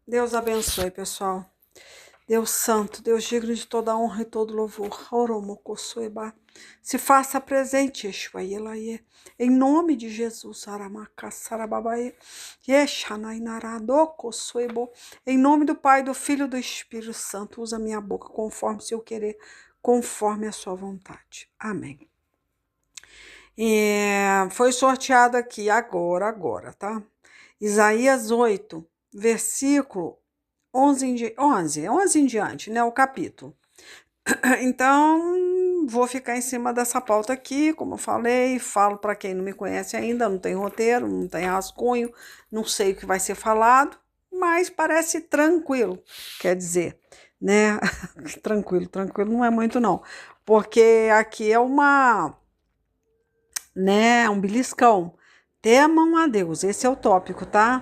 Deus abençoe, pessoal. Deus santo, Deus digno de toda honra e todo louvor. Oromocosoeba. Se faça presente, Yeshua Yelaye. Em nome de Jesus. Aramakassarababaye. Yeshanainaradocosoebo. Em nome do Pai, do Filho e do Espírito Santo. Usa minha boca conforme seu querer, conforme a sua vontade. Amém. Foi sorteado aqui agora, tá? Isaías 8, versículo 11 em diante, né? O capítulo. Então, vou ficar em cima dessa pauta aqui, como eu falei, falo para quem não me conhece ainda, não tem roteiro, não tem rascunho, não sei o que vai ser falado, mas parece tranquilo, quer dizer, né? Tranquilo não é muito não, porque aqui é um beliscão. Temam a Deus, esse é o tópico, tá?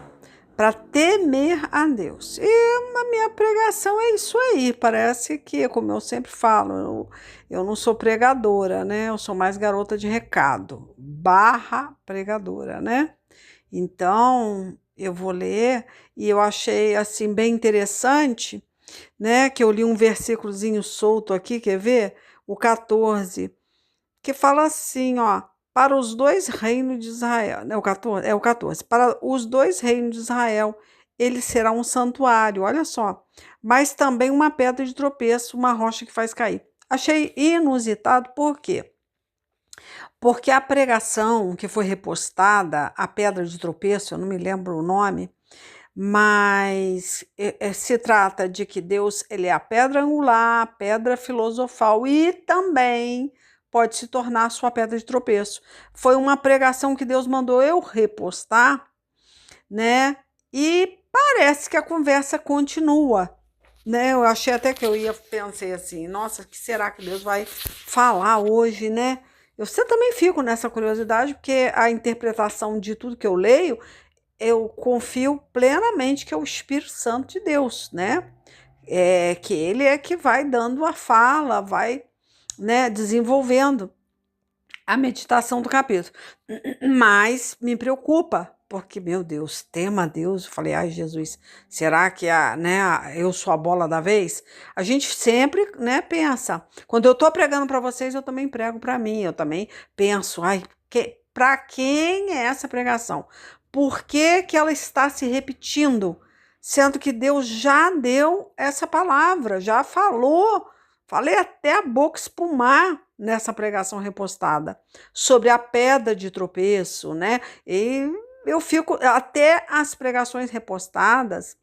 Para temer a Deus. E a minha pregação é isso aí. Parece que, como eu sempre falo, eu não sou pregadora, né? Eu sou mais garota de recado, barra pregadora, né? Então, eu vou ler e eu achei, assim, bem interessante, né? Que eu li um versículozinho solto aqui, quer ver? O 14, que fala assim, ó, para os dois reinos de Israel, né, o 14, para os dois reinos de Israel, ele será um santuário, olha só, mas também uma pedra de tropeço, uma rocha que faz cair. Achei inusitado, por quê? Porque a pregação que foi repostada, a pedra de tropeço, eu não me lembro o nome, mas se trata de que Deus ele é a pedra angular, a pedra filosofal e também pode se tornar a sua pedra de tropeço. Foi uma pregação que Deus mandou eu repostar, né? E parece que a conversa continua, né? Eu achei até que pensei assim, nossa, o que será que Deus vai falar hoje, né? Eu também fico nessa curiosidade, porque a interpretação de tudo que eu leio eu confio plenamente que é o Espírito Santo de Deus, né? Que ele é que vai dando a fala, vai, né, desenvolvendo a meditação do capítulo. Mas me preocupa, porque, meu Deus, tema a Deus. Eu falei, ai, Jesus, será que eu sou a bola da vez? A gente sempre, né, pensa. Quando eu tô pregando para vocês, eu também prego para mim. Eu também penso, ai, para quem é essa pregação? Por que que ela está se repetindo? Sendo que Deus já deu essa palavra, já falou. Falei até a boca espumar nessa pregação repostada sobre a pedra de tropeço, né? E eu fico até as pregações repostadas,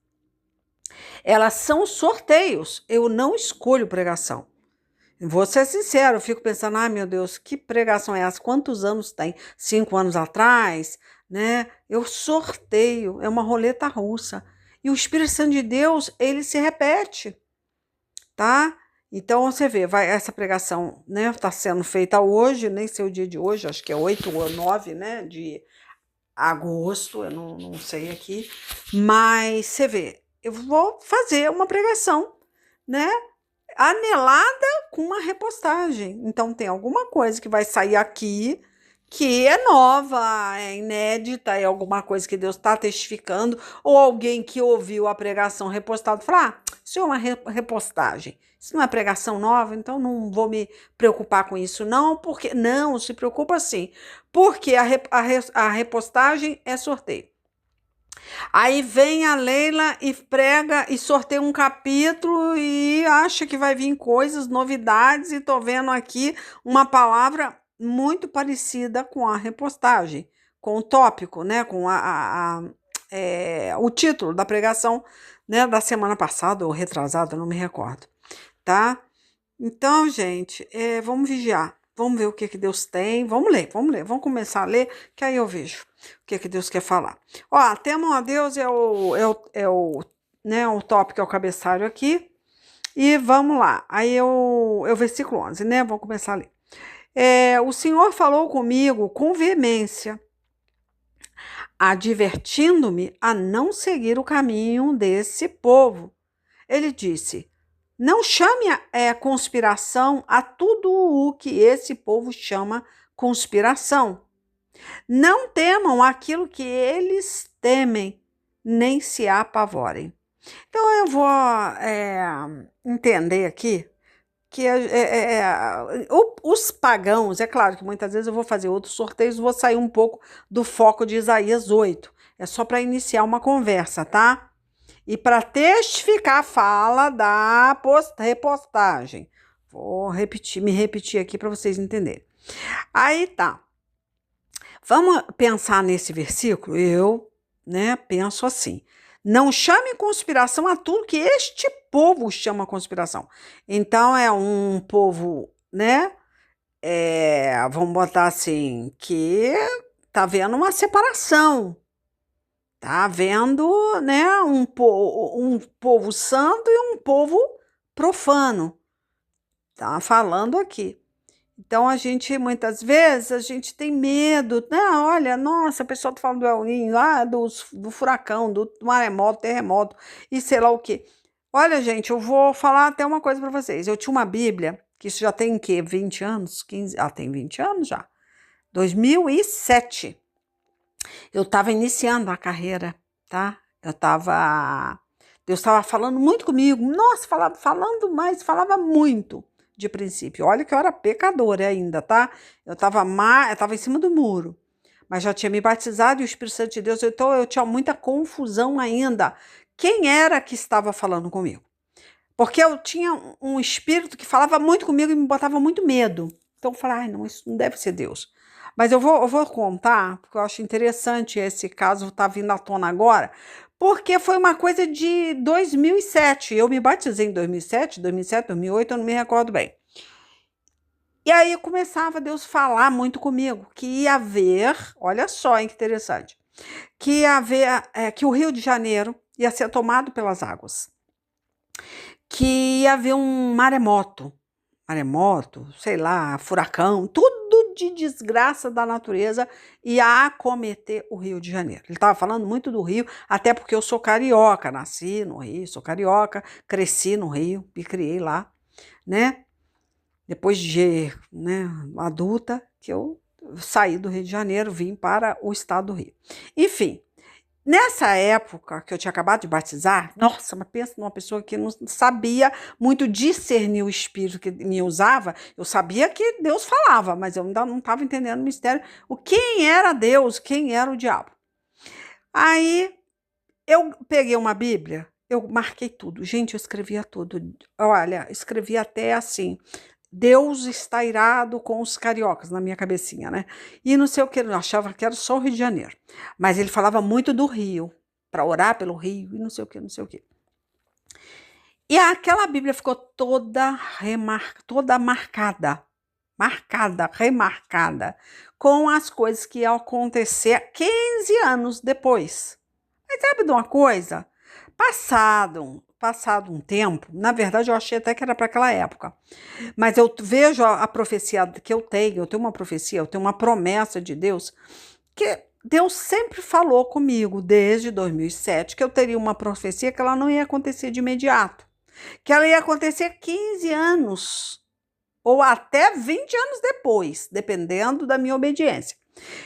elas são sorteios. Eu não escolho pregação. Vou ser sincero, eu fico pensando, ai meu Deus, que pregação é essa? Quantos anos tem? 5 anos atrás, né? Eu sorteio, é uma roleta russa. E o Espírito Santo de Deus, ele se repete, tá? Então você vê, essa pregação, né, está sendo feita hoje, nem sei o dia de hoje, acho que é 8 ou 9, né, de agosto, eu não sei aqui, mas você vê, eu vou fazer uma pregação, né, anelada com uma repostagem. Então tem alguma coisa que vai sair aqui que é nova, é inédita, é alguma coisa que Deus está testificando, ou alguém que ouviu a pregação repostada falar, isso é uma repostagem, isso não é pregação nova, então não vou me preocupar com isso não, porque não, se preocupa sim, porque a repostagem é sorteio. Aí vem a Leila e prega e sorteia um capítulo e acha que vai vir coisas, novidades, e tô vendo aqui uma palavra muito parecida com a repostagem, com o tópico, né? Com o título da pregação, né? Da semana passada ou retrasada, não me recordo, tá? Então, gente, vamos vigiar. Vamos ver o que Deus tem. Vamos ler. Vamos começar a ler, que aí eu vejo o que Deus quer falar. Ó, temam a Deus né, o tópico, é o cabeçalho aqui. E vamos lá. Aí é o versículo 11, né? Vamos começar a ler. O Senhor falou comigo com veemência, advertindo-me a não seguir o caminho desse povo. Ele disse, não chame conspiração a tudo o que esse povo chama conspiração. Não temam aquilo que eles temem, nem se apavorem. Então eu vou entender aqui que os pagãos, é claro que muitas vezes eu vou fazer outros sorteios, vou sair um pouco do foco de Isaías 8. É só para iniciar uma conversa, tá? E para testificar a fala da repostagem. Vou me repetir aqui para vocês entenderem. Aí tá. Vamos pensar nesse versículo? Eu, penso assim. Não chame conspiração a tudo que este povo chama conspiração. Então é um povo, vamos botar assim, que tá vendo uma separação. Tá havendo, um povo santo e um povo profano. Tá falando aqui. Então, muitas vezes, a gente tem medo, olha, nossa, a pessoa tá falando do El Niño, do furacão, do maremoto, terremoto, e sei lá o quê. Olha, gente, eu vou falar até uma coisa para vocês. Eu tinha uma Bíblia, que isso já tem o quê? 20 anos? 15? Tem 20 anos já. 2007. Eu estava iniciando a carreira, tá? Deus estava falando muito comigo. Nossa, falava muito de princípio. Olha que eu era pecadora ainda, tá? Eu estava em cima do muro. Mas já tinha me batizado e o Espírito Santo de Deus, então eu tinha muita confusão ainda. Quem era que estava falando comigo? Porque eu tinha um espírito que falava muito comigo e me botava muito medo. Então eu falei, não, isso não deve ser Deus. Mas eu vou contar, porque eu acho interessante esse caso tá vindo à tona agora, porque foi uma coisa de 2007. Eu me batizei em 2007, 2008, eu não me recordo bem. E aí começava Deus falar muito comigo, que ia haver, olha só, hein, que interessante, que ia haver, que o Rio de Janeiro ia ser tomado pelas águas, que ia haver um maremoto, sei lá, furacão, tudo de desgraça da natureza ia acometer o Rio de Janeiro. Ele estava falando muito do Rio, até porque eu sou carioca, nasci no Rio, sou carioca, cresci no Rio, me criei lá, Depois de adulta, que eu saí do Rio de Janeiro, vim para o estado do Rio. Enfim, nessa época que eu tinha acabado de batizar, nossa, mas pensa numa pessoa que não sabia muito discernir o espírito que me usava. Eu sabia que Deus falava, mas eu ainda não estava entendendo o mistério, quem era Deus, quem era o diabo. Aí eu peguei uma Bíblia, eu marquei tudo. Gente, eu escrevia tudo. Olha, escrevia até assim, Deus está irado com os cariocas, na minha cabecinha, E não sei o que, eu achava que era só o Rio de Janeiro. Mas ele falava muito do Rio, para orar pelo Rio, e não sei o que, não sei o que. E aquela Bíblia ficou toda remarcada, com as coisas que iam acontecer 15 anos depois. Mas sabe de uma coisa? Passado um tempo, na verdade eu achei até que era para aquela época, mas eu vejo a profecia que eu tenho uma profecia, eu tenho uma promessa de Deus, que Deus sempre falou comigo desde 2007 que eu teria uma profecia que ela não ia acontecer de imediato, que ela ia acontecer 15 anos ou até 20 anos depois, dependendo da minha obediência.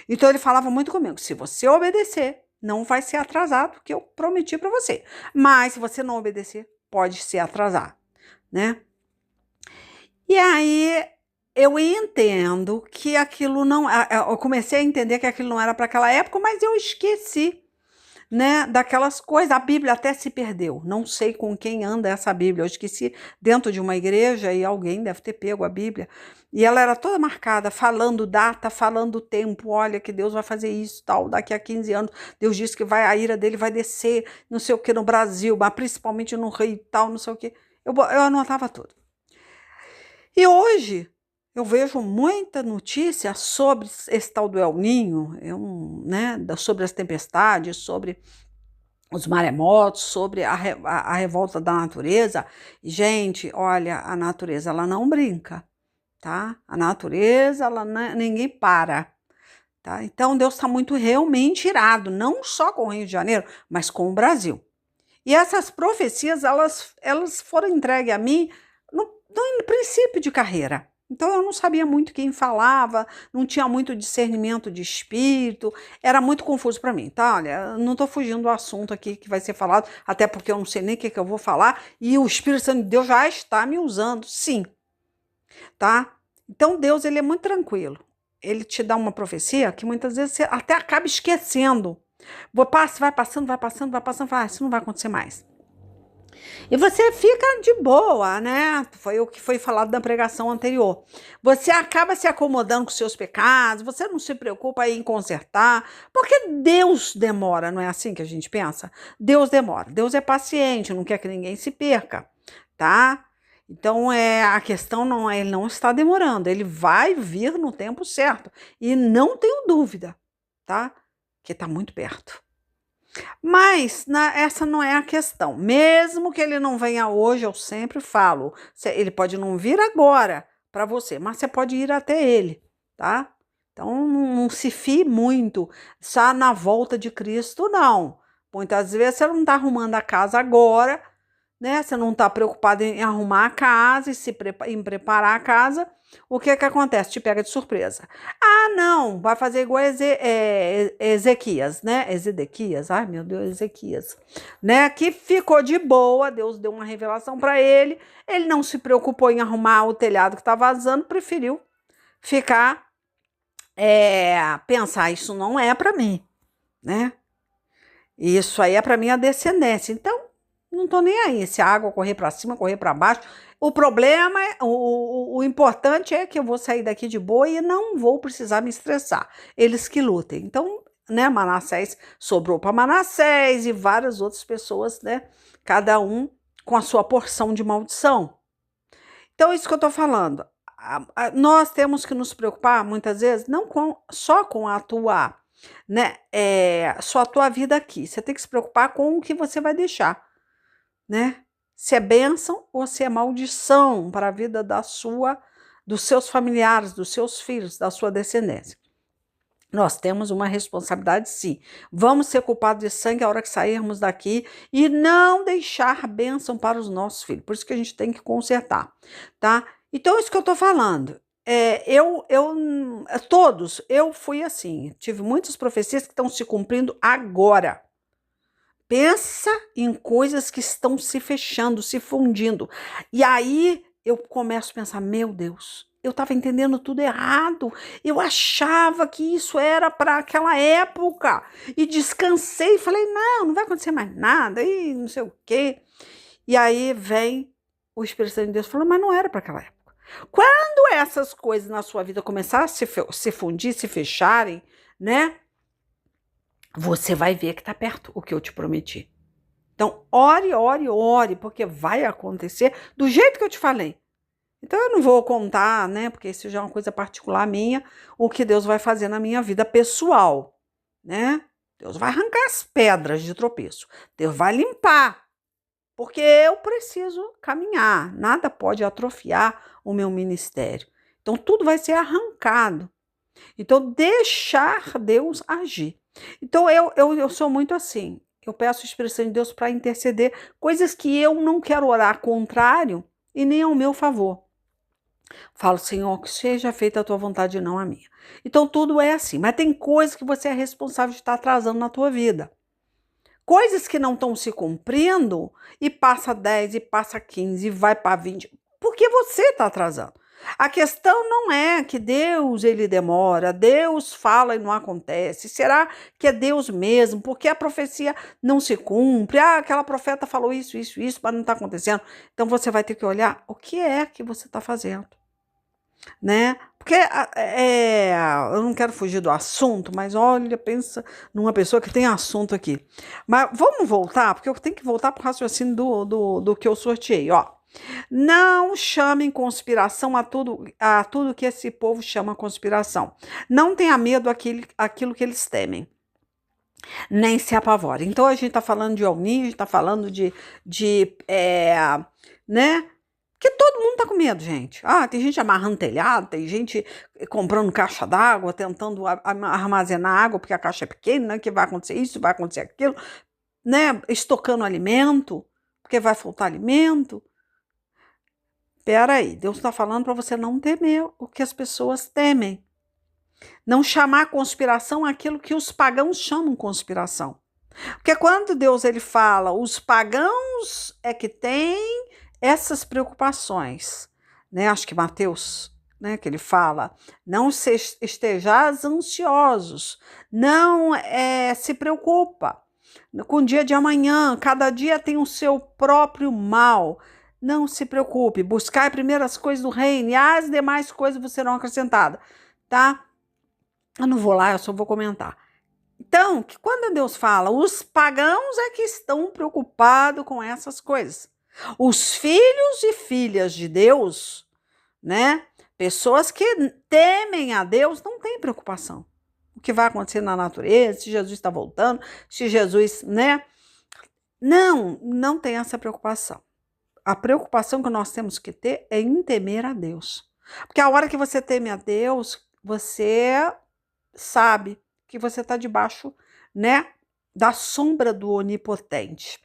Então ele falava muito comigo, se você obedecer, não vai ser atrasado, que eu prometi para você. Mas se você não obedecer, pode ser atrasado, E aí eu entendo que aquilo não... Eu comecei a entender que aquilo não era para aquela época, mas eu esqueci, daquelas coisas. A Bíblia até se perdeu. Não sei com quem anda essa Bíblia. Eu esqueci dentro de uma igreja e alguém deve ter pego a Bíblia. E ela era toda marcada, falando data, falando tempo. Olha que Deus vai fazer isso, tal, daqui a 15 anos. Deus disse que a ira dele vai descer, não sei o que, no Brasil, mas principalmente no Rio, tal, não sei o que. Eu anotava tudo. E hoje eu vejo muita notícia sobre esse tal do El Niño, sobre as tempestades, sobre os maremotos, sobre a revolta da natureza. E, gente, olha, a natureza, ela não brinca, tá? A natureza, ninguém para, tá? Então, Deus está muito realmente irado, não só com o Rio de Janeiro, mas com o Brasil. E essas profecias, elas foram entregues a mim no princípio de carreira, Então eu não sabia muito quem falava, não tinha muito discernimento de espírito, era muito confuso para mim, tá? Olha, eu não estou fugindo do assunto aqui que vai ser falado, até porque eu não sei nem o que eu vou falar, e o Espírito Santo de Deus já está me usando, sim, tá? Então Deus, ele é muito tranquilo. Ele te dá uma profecia que muitas vezes você até acaba esquecendo. Vai passando, vai passando, vai passando, fala, isso não vai acontecer mais. E você fica de boa, né? Foi o que foi falado na pregação anterior. Você acaba se acomodando com seus pecados, você não se preocupa em consertar, porque Deus demora, não é assim que a gente pensa? Deus demora. Deus é paciente, não quer que ninguém se perca, tá? Então, a questão não é, ele não está demorando, ele vai vir no tempo certo. E não tenho dúvida, tá? Que está muito perto. Mas essa não é a questão. Mesmo que ele não venha hoje, eu sempre falo, ele pode não vir agora para você, mas você pode ir até ele, tá? Então não se fie muito só na volta de Cristo, não. Muitas vezes você não está arrumando a casa agora, né? Você não está preocupado em arrumar a casa e em preparar a casa. O que acontece? Te pega de surpresa. Ah, não, vai fazer igual Ezequias, né? Ezequias, ai meu Deus, Ezequias, né? Que ficou de boa, Deus deu uma revelação para ele, ele não se preocupou em arrumar o telhado que está vazando, preferiu ficar, pensar, isso não é para mim, né? Isso aí é para minha descendência, então não tô nem aí se a água correr para cima, correr para baixo. O problema, o importante é que eu vou sair daqui de boa e não vou precisar me estressar. Eles que lutem. Então, né, Manassés sobrou para Manassés e várias outras pessoas, né, cada um com a sua porção de maldição. Então, isso que eu tô falando. Nós temos que nos preocupar, muitas vezes, não só com a tua, né, só a tua vida aqui. Você tem que se preocupar com o que você vai deixar, né? Se é bênção ou se é maldição para a vida dos seus familiares, dos seus filhos, da sua descendência. Nós temos uma responsabilidade, sim. Vamos ser culpados de sangue a hora que sairmos daqui e não deixar bênção para os nossos filhos. Por isso que a gente tem que consertar, tá? Então, isso que eu estou falando. Eu fui assim. Tive muitas profecias que estão se cumprindo agora. Pensa em coisas que estão se fechando, se fundindo. E aí eu começo a pensar, meu Deus, eu estava entendendo tudo errado. Eu achava que isso era para aquela época. E descansei e falei, não vai acontecer mais nada, e não sei o quê. E aí vem o Espírito Santo de Deus falando, mas não era para aquela época. Quando essas coisas na sua vida começarem a se fundir, se fecharem, né? Você vai ver que está perto o que eu te prometi. Então, ore, porque vai acontecer do jeito que eu te falei. Então, eu não vou contar, né, porque isso já é uma coisa particular minha, o que Deus vai fazer na minha vida pessoal, né? Deus vai arrancar as pedras de tropeço. Deus vai limpar, porque eu preciso caminhar. Nada pode atrofiar o meu ministério. Então, tudo vai ser arrancado. Então, deixar Deus agir. Então, eu sou muito assim. Eu peço a Espírito Santo de Deus para interceder coisas que eu não quero orar contrário e nem ao meu favor. Falo, Senhor, que seja feita a tua vontade e não a minha. Então, tudo é assim. Mas tem coisas que você é responsável de estar atrasando na tua vida. Coisas que não estão se cumprindo e passa 10, e passa 15, e vai para 20. Porque você está atrasando. A questão não é que Deus ele demora, Deus fala e não acontece. Será que é Deus mesmo? Porque a profecia não se cumpre. Ah, aquela profeta falou isso, mas não está acontecendo. Então você vai ter que olhar o que é que você está fazendo, né? Porque eu não quero fugir do assunto, mas olha, pensa numa pessoa que tem assunto aqui. Mas vamos voltar, porque eu tenho que voltar para o raciocínio do que eu sorteei, ó. Não chamem conspiração a tudo que esse povo chama conspiração. Não tenha medo aquilo que eles temem, nem se apavore. Então, a gente está falando de Alninho, a gente está falando né? Que todo mundo tá com medo, gente. Ah, tem gente amarrando telhado, tem gente comprando caixa d'água, tentando armazenar água porque a caixa é pequena, né? Que vai acontecer isso, vai acontecer aquilo, né? Estocando alimento, porque vai faltar alimento. Peraí, Deus está falando para você não temer o que as pessoas temem. Não chamar conspiração aquilo que os pagãos chamam conspiração. Porque quando Deus ele fala, os pagãos é que têm essas preocupações, né? Acho que Mateus, né, que ele fala, não estejais ansiosos, não se preocupa com o dia de amanhã, cada dia tem o seu próprio mal. Não se preocupe, buscai primeiro as coisas do reino e as demais coisas vos serão acrescentadas, tá? Eu não vou lá, eu só vou comentar. Então, que quando Deus fala, os pagãos é que estão preocupados com essas coisas. Os filhos e filhas de Deus, né? Pessoas que temem a Deus não têm preocupação. O que vai acontecer na natureza, se Jesus está voltando, se Jesus, né? Não tem essa preocupação. A preocupação que nós temos que ter é em temer a Deus. Porque a hora que você teme a Deus, você sabe que você está debaixo, né, da sombra do onipotente.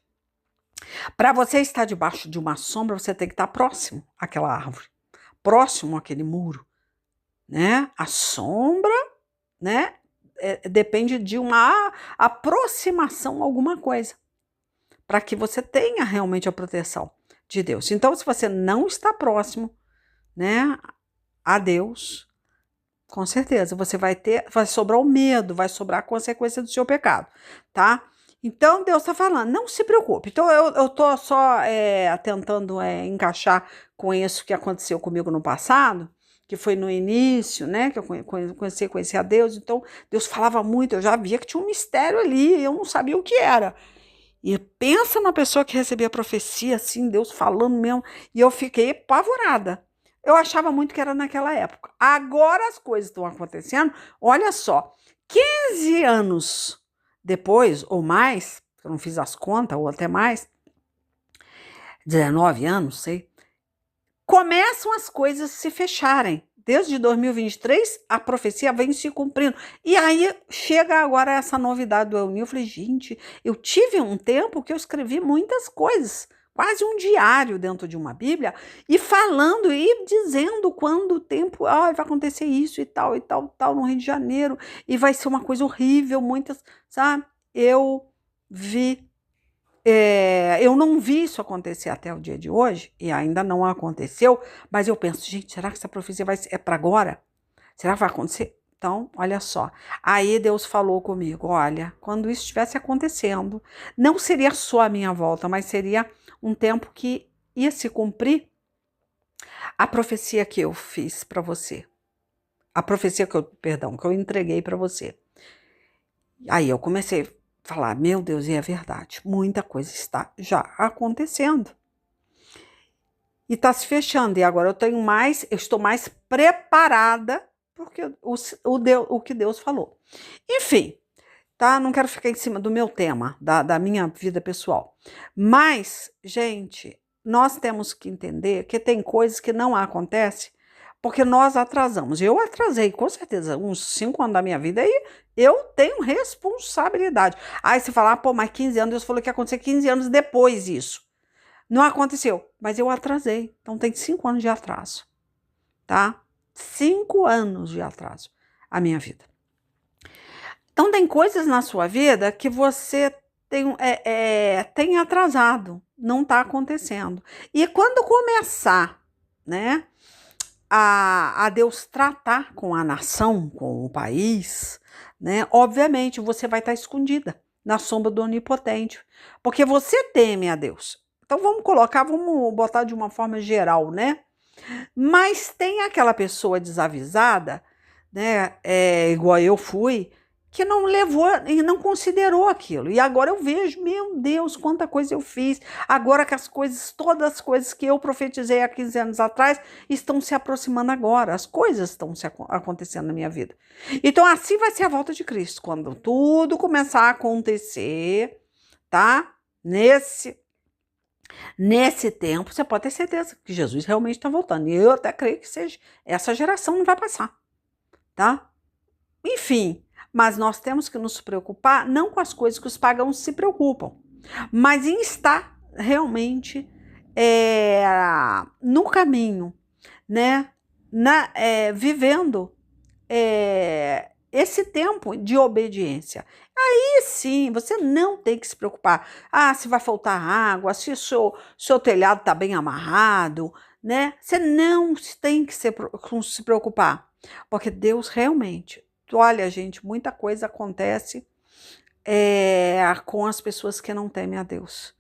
Para você estar debaixo de uma sombra, você tem que estar próximo àquela árvore, próximo àquele muro, né? A sombra, né, depende de uma aproximação a alguma coisa, para que você tenha realmente a proteção de Deus. Então, se você não está próximo, né, a Deus, com certeza, você vai sobrar o medo, vai sobrar a consequência do seu pecado, tá? Então, Deus está falando, não se preocupe. Então, eu tô só tentando encaixar com isso que aconteceu comigo no passado, que foi no início, né, que eu conheci a Deus. Então, Deus falava muito, eu já via que tinha um mistério ali, eu não sabia o que era. E pensa na pessoa que recebia profecia, assim, Deus falando mesmo, e eu fiquei apavorada. Eu achava muito que era naquela época. Agora as coisas estão acontecendo. Olha só, 15 anos depois, ou mais, eu não fiz as contas, ou até mais, 19 anos, sei, começam as coisas a se fecharem. Desde 2023, a profecia vem se cumprindo. E aí, chega agora essa novidade do El Niño. Eu falei, gente, eu tive um tempo que eu escrevi muitas coisas, quase um diário dentro de uma Bíblia, e falando e dizendo quando o tempo, vai acontecer isso e tal, no Rio de Janeiro, e vai ser uma coisa horrível, muitas, sabe? Eu não vi isso acontecer até o dia de hoje, e ainda não aconteceu, mas eu penso, gente, será que essa profecia é para agora? Será que vai acontecer? Então, olha só, aí Deus falou comigo, olha, quando isso estivesse acontecendo, não seria só a minha volta, mas seria um tempo que ia se cumprir a profecia que eu fiz para você, a profecia que eu entreguei para você. Aí eu comecei a falar, meu Deus, e é verdade, muita coisa está já acontecendo. E está se fechando, e agora eu estou mais preparada porque o que Deus falou. Enfim, tá? Não quero ficar em cima do meu tema, da minha vida pessoal. Mas, gente, nós temos que entender que tem coisas que não acontecem porque nós atrasamos. Eu atrasei, com certeza, uns 5 anos da minha vida e eu tenho responsabilidade. Aí você fala, pô, mas 15 anos, Deus falou que ia acontecer 15 anos depois isso. Não aconteceu, mas eu atrasei. Então tem 5 anos de atraso, tá? 5 anos de atraso a minha vida. Então tem coisas na sua vida que você tem atrasado, não está acontecendo. E quando começar, né, a Deus tratar com a nação, com o país, né, obviamente você vai estar escondida na sombra do onipotente, porque você teme a Deus. Então vamos botar de uma forma geral, né? Mas tem aquela pessoa desavisada, né? Igual eu fui, que não levou e não considerou aquilo. E agora eu vejo, meu Deus, quanta coisa eu fiz. Agora que todas as coisas que eu profetizei há 15 anos atrás estão se aproximando agora. As coisas estão acontecendo na minha vida. Então assim vai ser a volta de Cristo. Quando tudo começar a acontecer, tá? Nesse tempo, você pode ter certeza que Jesus realmente está voltando. E eu até creio que essa geração não vai passar, tá? Enfim, mas nós temos que nos preocupar não com as coisas que os pagãos se preocupam, mas em estar realmente no caminho, né? Vivendo esse tempo de obediência. Aí sim, você não tem que se preocupar. Se vai faltar água, se o seu telhado está bem amarrado, né? Você não tem que se preocupar. Porque Deus realmente, olha, gente, muita coisa acontece com as pessoas que não temem a Deus.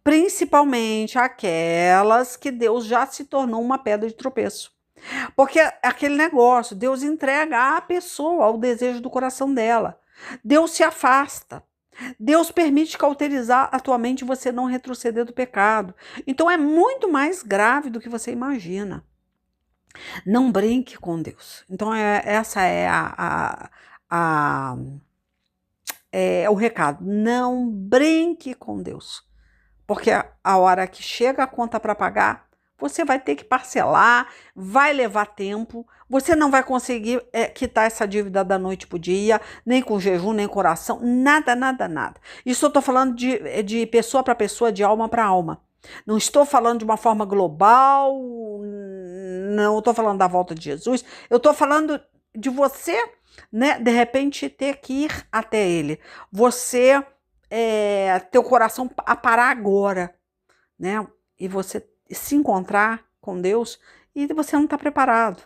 Principalmente aquelas que Deus já se tornou uma pedra de tropeço. Porque aquele negócio, Deus entrega a pessoa ao desejo do coração dela. Deus se afasta. Deus permite cauterizar a tua mente e você não retroceder do pecado. Então é muito mais grave do que você imagina. Não brinque com Deus. Então essa é o recado. Não brinque com Deus. Porque a hora que chega a conta para pagar, você vai ter que parcelar, vai levar tempo, você não vai conseguir quitar essa dívida da noite para o dia, nem com jejum, nem com oração, nada, nada, nada. Isso eu estou falando de pessoa para pessoa, de alma para alma. Não estou falando de uma forma global, não estou falando da volta de Jesus, eu estou falando de você, né, de repente ter que ir até Ele. Você, teu coração a parar agora, né, e você se encontrar com Deus e você não está preparado,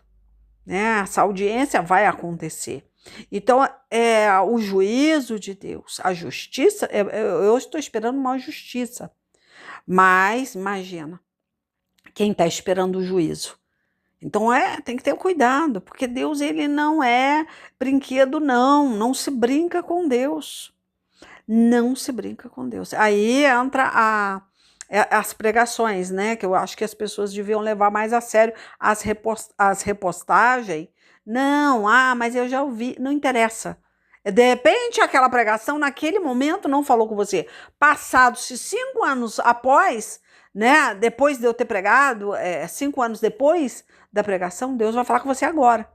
né? Essa audiência vai acontecer. Então, o juízo de Deus, a justiça, eu estou esperando uma justiça, mas imagina, quem está esperando o juízo? Então, tem que ter cuidado, porque Deus, ele não é brinquedo, não se brinca com Deus, não se brinca com Deus. Aí entra as pregações, né, que eu acho que as pessoas deviam levar mais a sério, as repostagens. Não, mas eu já ouvi, não interessa. De repente, aquela pregação, naquele momento, não falou com você. Passados-se 5 anos após, né, depois de eu ter pregado, 5 anos depois da pregação, Deus vai falar com você agora.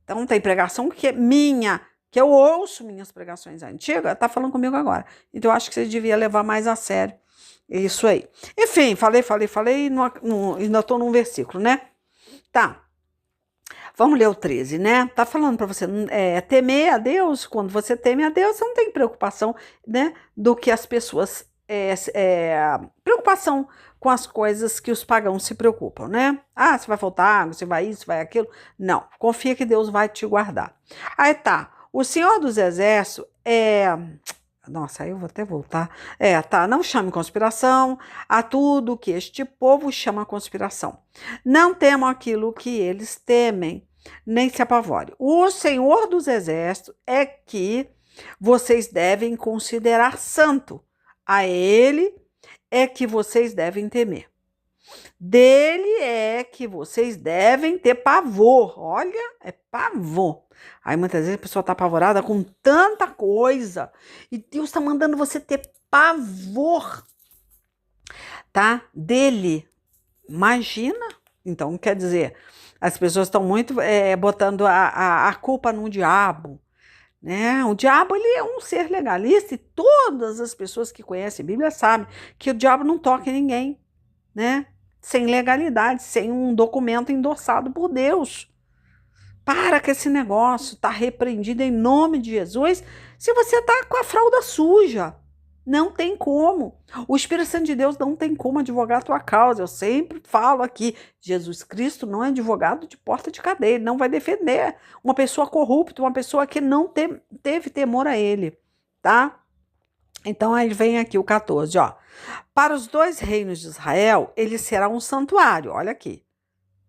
Então, tem pregação que é minha, que eu ouço minhas pregações antigas, tá falando comigo agora. Então, eu acho que você devia levar mais a sério isso aí. Enfim, falei, ainda estou num versículo, né? Tá. Vamos ler o 13, né? Tá falando para você temer a Deus. Quando você teme a Deus, você não tem preocupação, né? Do que as pessoas... preocupação com as coisas que os pagãos se preocupam, né? Se vai faltar água, se vai isso, se vai aquilo. Não, confia que Deus vai te guardar. Aí tá. O Senhor dos Exércitos Nossa, aí eu vou até voltar. Não chame conspiração a tudo que este povo chama conspiração. Não temam aquilo que eles temem, nem se apavore. O Senhor dos Exércitos é que vocês devem considerar santo. A Ele é que vocês devem temer. Dele é que vocês devem ter pavor. Olha, é pavor. Aí muitas vezes a pessoa está apavorada com tanta coisa e Deus está mandando você ter pavor, tá? Dele. Imagina. Então, quer dizer, as pessoas estão muito botando a culpa no diabo, né? O diabo, ele é um ser legalista e todas as pessoas que conhecem a Bíblia sabem que o diabo não toca em ninguém, né? Sem legalidade, sem um documento endossado por Deus. Para com esse negócio, tá repreendido em nome de Jesus. Se você tá com a fralda suja, não tem como. O Espírito Santo de Deus não tem como advogar a tua causa. Eu sempre falo aqui, Jesus Cristo não é advogado de porta de cadeia, ele não vai defender uma pessoa corrupta, uma pessoa que não teve temor a ele, tá? Então aí vem aqui o 14, ó. Para os 2 reinos de Israel, ele será um santuário, olha aqui.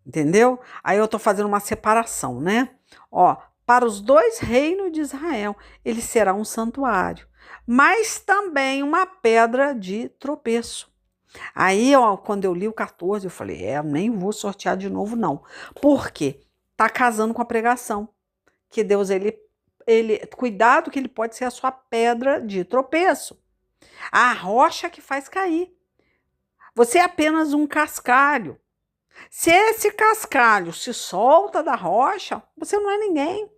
Entendeu? Aí eu tô fazendo uma separação, né? Ó, para os 2 reinos de Israel, ele será um santuário, mas também uma pedra de tropeço. Aí, ó, quando eu li o 14, eu falei, eu nem vou sortear de novo, não. Por quê? Tá casando com a pregação. Que Deus, cuidado que ele pode ser a sua pedra de tropeço. A rocha que faz cair. Você é apenas um cascalho. Se esse cascalho se solta da rocha, você não é ninguém.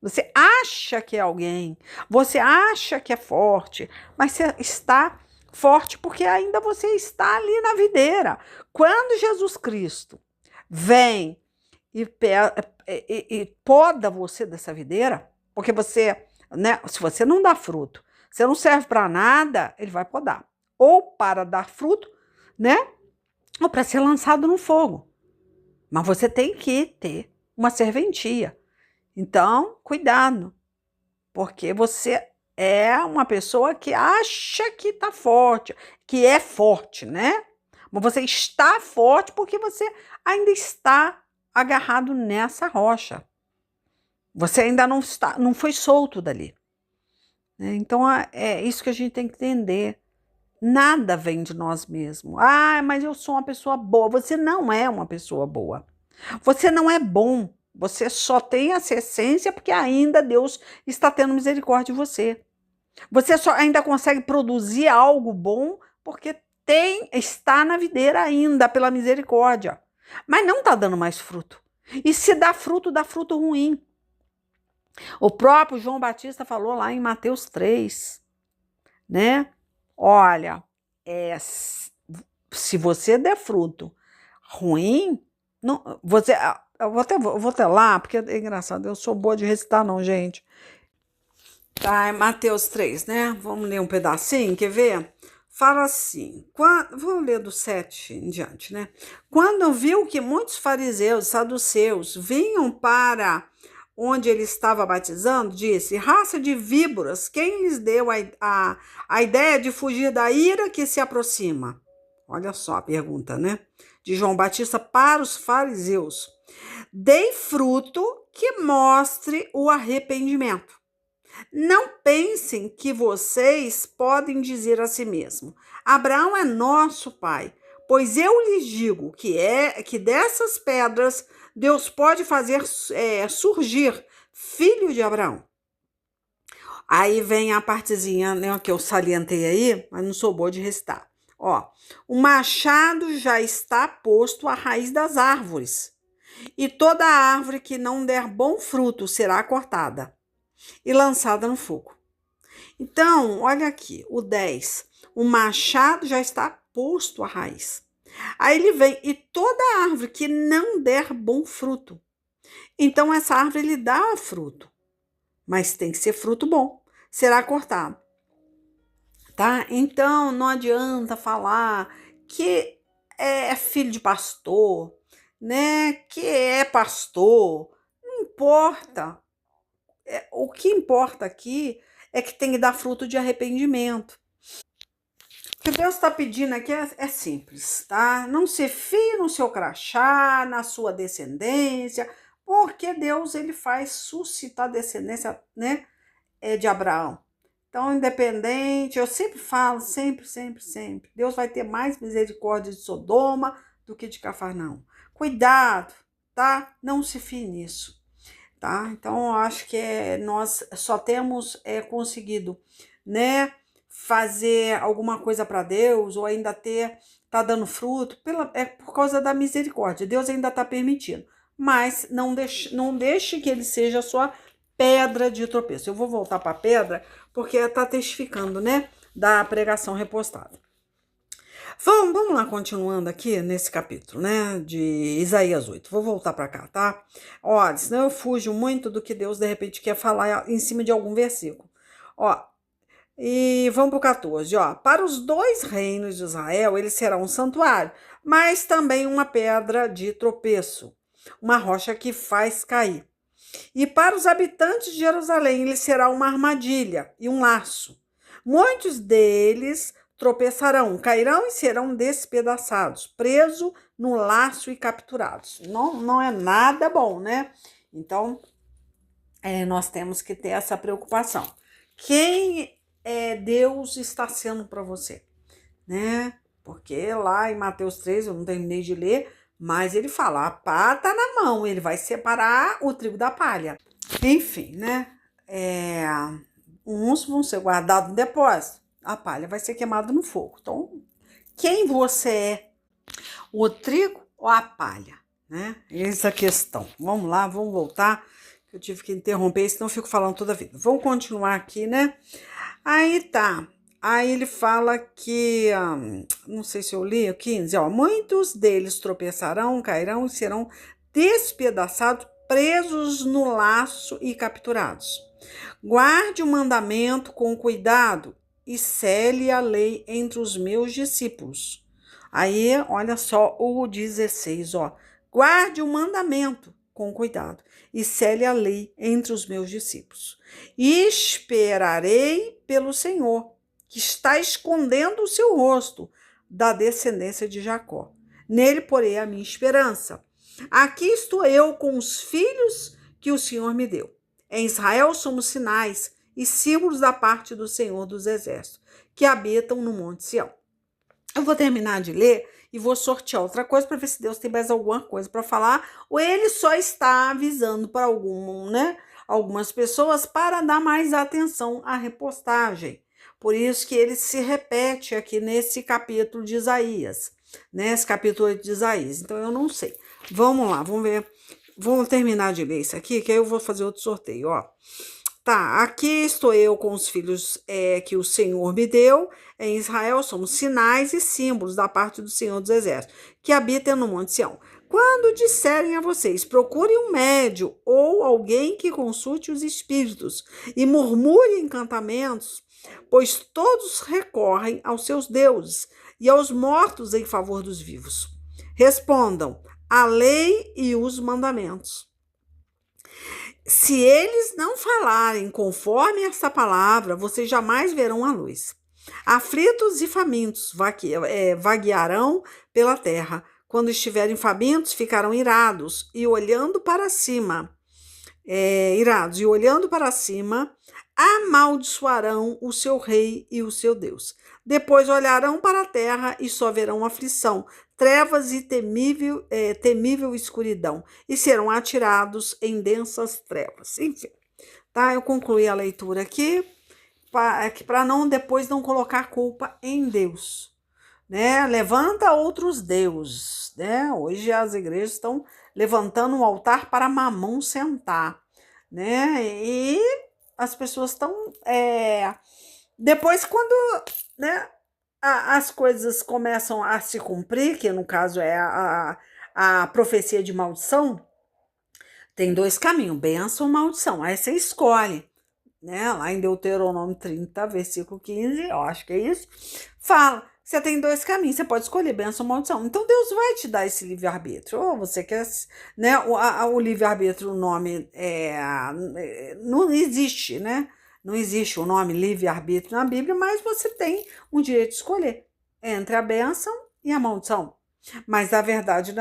Você acha que é alguém, você acha que é forte, mas você está forte, porque ainda você está ali na videira. Quando Jesus Cristo vem e poda você dessa videira, porque você, né, se você não dá fruto, você não serve para nada, ele vai podar. Ou para dar fruto, né? Ou para ser lançado no fogo. Mas você tem que ter uma serventia. Então, cuidado, porque você é uma pessoa que acha que está forte, que é forte, né? Mas você está forte porque você ainda está agarrado nessa rocha. Você ainda não foi solto dali. Então, é isso que a gente tem que entender. Nada vem de nós mesmos. Ah, mas eu sou uma pessoa boa. Você não é uma pessoa boa. Você não é bom. Você só tem essa essência porque ainda Deus está tendo misericórdia de você. Você só ainda consegue produzir algo bom porque está na videira ainda pela misericórdia. Mas não está dando mais fruto. E se dá fruto ruim. O próprio João Batista falou lá em Mateus 3, né? Olha, se você der fruto ruim, não, você, eu vou até lá, porque é engraçado, eu sou boa de recitar não, gente. Tá, é Mateus 3, né? Vamos ler um pedacinho, quer ver? Fala assim, vou ler do 7 em diante, né? Quando viu que muitos fariseus, saduceus, vinham para onde ele estava batizando, disse: raça de víboras, quem lhes deu a ideia de fugir da ira que se aproxima? Olha só a pergunta, né? De João Batista para os fariseus. Dei fruto que mostre o arrependimento. Não pensem que vocês podem dizer a si mesmo: Abraão é nosso pai, pois eu lhes digo que dessas pedras Deus pode fazer surgir filho de Abraão. Aí vem a partezinha, né, que eu salientei aí, mas não sou boa de recitar. Ó, o machado já está posto à raiz das árvores, e toda árvore que não der bom fruto será cortada e lançada no fogo. Então, olha aqui, o 10. O machado já está posto à raiz. Aí ele vem, e toda árvore que não der bom fruto. Então, essa árvore ele dá fruto, mas tem que ser fruto bom. Será cortado. Tá? Então, não adianta falar que é filho de pastor, né? Que é pastor. Não importa. O que importa aqui é que tem que dar fruto de arrependimento. O que Deus está pedindo aqui é simples, tá? Não se fie no seu crachá, na sua descendência, porque Deus ele faz suscitar descendência, né, de Abraão. Então, independente, eu sempre falo, sempre, Deus vai ter mais misericórdia de Sodoma do que de Cafarnaum. Cuidado, tá? Não se fie nisso. Tá? Então, eu acho que nós só temos conseguido, né, fazer alguma coisa para Deus, ou ainda tá dando fruto, por causa da misericórdia. Deus ainda está permitindo, mas não deixe que ele seja a sua pedra de tropeço. Eu vou voltar para a pedra, porque está testificando, né, da pregação repostada. Vamos lá, continuando aqui nesse capítulo, né, de Isaías 8. Vou voltar para cá, tá? Olha, senão eu fujo muito do que Deus, de repente, quer falar em cima de algum versículo. Ó, e vamos para o 14, ó. Para os 2 reinos de Israel, ele será um santuário, mas também uma pedra de tropeço, uma rocha que faz cair. E para os habitantes de Jerusalém, ele será uma armadilha e um laço. Muitos deles tropeçarão, cairão e serão despedaçados, presos no laço e capturados. Não é nada bom, né? Então, nós temos que ter essa preocupação. Quem Deus está sendo para você, né? Porque lá em Mateus 3, eu não terminei de ler, mas ele fala, a pá tá na mão, ele vai separar o trigo da palha. Enfim, né? Uns vão ser guardados no depósito, a palha vai ser queimada no fogo. Então, quem você é? O trigo ou a palha? Né? Essa é a questão. Vamos lá, vamos voltar, que eu tive que interromper, senão eu fico falando toda a vida. Vamos continuar aqui, né? Aí tá. Aí ele fala que, não sei se eu li, o 15, ó, muitos deles tropeçarão, cairão e serão despedaçados, presos no laço e capturados. Guarde o mandamento com cuidado e cele a lei entre os meus discípulos. Aí, olha só o 16, ó. Guarde o mandamento com cuidado e cele a lei entre os meus discípulos. E esperarei pelo Senhor, que está escondendo o seu rosto da descendência de Jacó. Nele porei a minha esperança. Aqui estou eu com os filhos que o Senhor me deu. Em Israel somos sinais e símbolos da parte do Senhor dos Exércitos, que habitam no Monte Sião. Eu vou terminar de ler e vou sortear outra coisa para ver se Deus tem mais alguma coisa para falar, ou ele só está avisando para algumas pessoas para dar mais atenção à repostagem. Por isso que ele se repete aqui nesse capítulo de Isaías, nesse capítulo 8 de Isaías. Então eu não sei. Vamos lá, vamos ver. Vamos terminar de ler isso aqui, que aí eu vou fazer outro sorteio, ó. Tá, aqui estou eu com os filhos que o Senhor me deu. Em Israel somos sinais e símbolos da parte do Senhor dos Exércitos, que habita no Monte Sião. Quando disserem a vocês, procure um médio ou alguém que consulte os espíritos e murmure encantamentos, pois todos recorrem aos seus deuses e aos mortos em favor dos vivos. Respondam: a lei e os mandamentos. Se eles não falarem conforme essa palavra, vocês jamais verão a luz. Aflitos e famintos vaguearão pela terra. Quando estiverem famintos, ficarão irados e olhando para cima, amaldiçoarão o seu rei e o seu Deus. Depois olharão para a terra e só verão aflição, trevas e temível escuridão, e serão atirados em densas trevas. Enfim, tá? Eu concluí a leitura aqui para depois não colocar culpa em Deus, né? Levanta outros deuses, né? Hoje as igrejas estão levantando um altar para Mamon sentar, né? E as pessoas estão depois quando, né, as coisas começam a se cumprir, que no caso é a profecia de maldição, tem dois caminhos, bênção ou maldição. Aí você escolhe, né? Lá em Deuteronômio 30, versículo 15, eu acho que é isso, fala, você tem dois caminhos, você pode escolher bênção ou maldição. Então Deus vai te dar esse livre-arbítrio. Ou você quer, né? O livre-arbítrio, o nome não existe, né? Não existe o nome livre-arbítrio na Bíblia, mas você tem o direito de escolher entre a bênção e a maldição. Mas na verdade,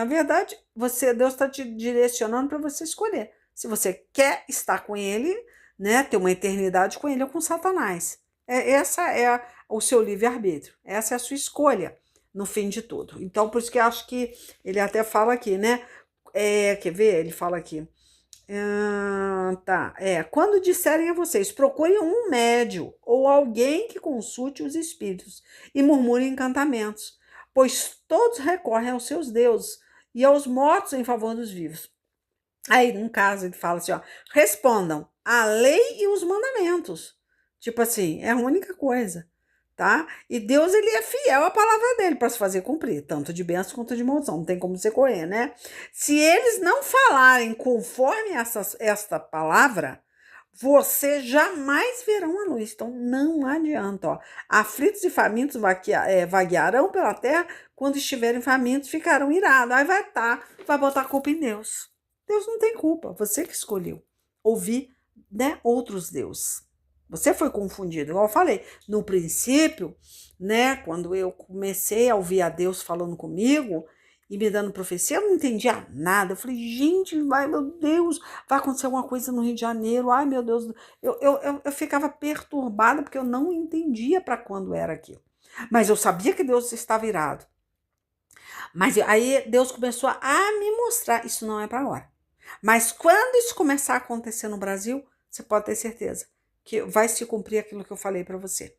Deus está te direcionando para você escolher. Se você quer estar com ele, né, ter uma eternidade com ele ou com Satanás. Essa é o seu livre-arbítrio. Essa é a sua escolha, no fim de tudo. Então, por isso que eu acho que ele até fala aqui, né? Quer ver? Ele fala aqui. Quando disserem a vocês, procurem um médio ou alguém que consulte os espíritos e murmure encantamentos, pois todos recorrem aos seus deuses e aos mortos em favor dos vivos. Aí, no caso, ele fala assim, ó, respondam a lei e os mandamentos. Tipo assim, é a única coisa, tá? E Deus, ele é fiel à palavra dele para se fazer cumprir, tanto de bênção quanto de maldição, não tem como você correr, né? Se eles não falarem conforme esta palavra, você jamais verão a luz. Então, não adianta, ó. Aflitos e famintos vaguearão pela terra, quando estiverem famintos, ficarão irados. Aí vai botar a culpa em Deus. Deus não tem culpa, você que escolheu ouvir, né, outros deuses. Você foi confundido, igual eu falei. No princípio, né, quando eu comecei a ouvir a Deus falando comigo e me dando profecia, eu não entendia nada. Eu falei, gente, meu Deus, vai acontecer alguma coisa no Rio de Janeiro. Ai, meu Deus. Eu ficava perturbada porque eu não entendia para quando era aquilo. Mas eu sabia que Deus estava irado. Mas aí Deus começou a me mostrar, isso não é para agora. Mas quando isso começar a acontecer no Brasil, você pode ter certeza que vai se cumprir aquilo que eu falei para você,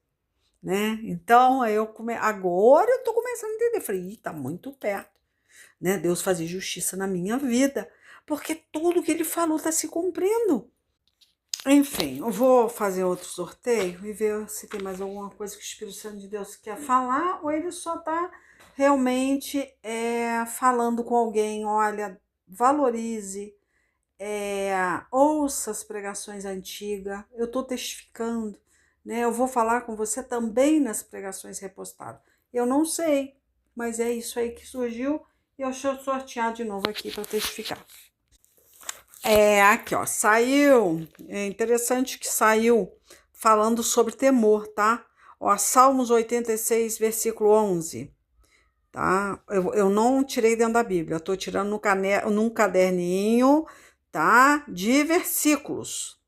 né? Então, agora eu tô começando a entender. Falei, tá muito perto, né? Deus fazer justiça na minha vida, porque tudo que ele falou tá se cumprindo. Enfim, eu vou fazer outro sorteio e ver se tem mais alguma coisa que o Espírito Santo de Deus quer falar ou ele só está realmente falando com alguém. Olha, valorize, ouça as pregações antigas. Eu estou testificando, né? Eu vou falar com você também nas pregações repostadas. Eu não sei, mas é isso aí que surgiu e eu deixo eu sortear de novo aqui para testificar. Aqui, ó, saiu. É interessante que saiu falando sobre temor, tá? Ó, Salmos 86, versículo 11, tá? Eu não tirei dentro da Bíblia, eu tô tirando num caderninho, tá? De versículos,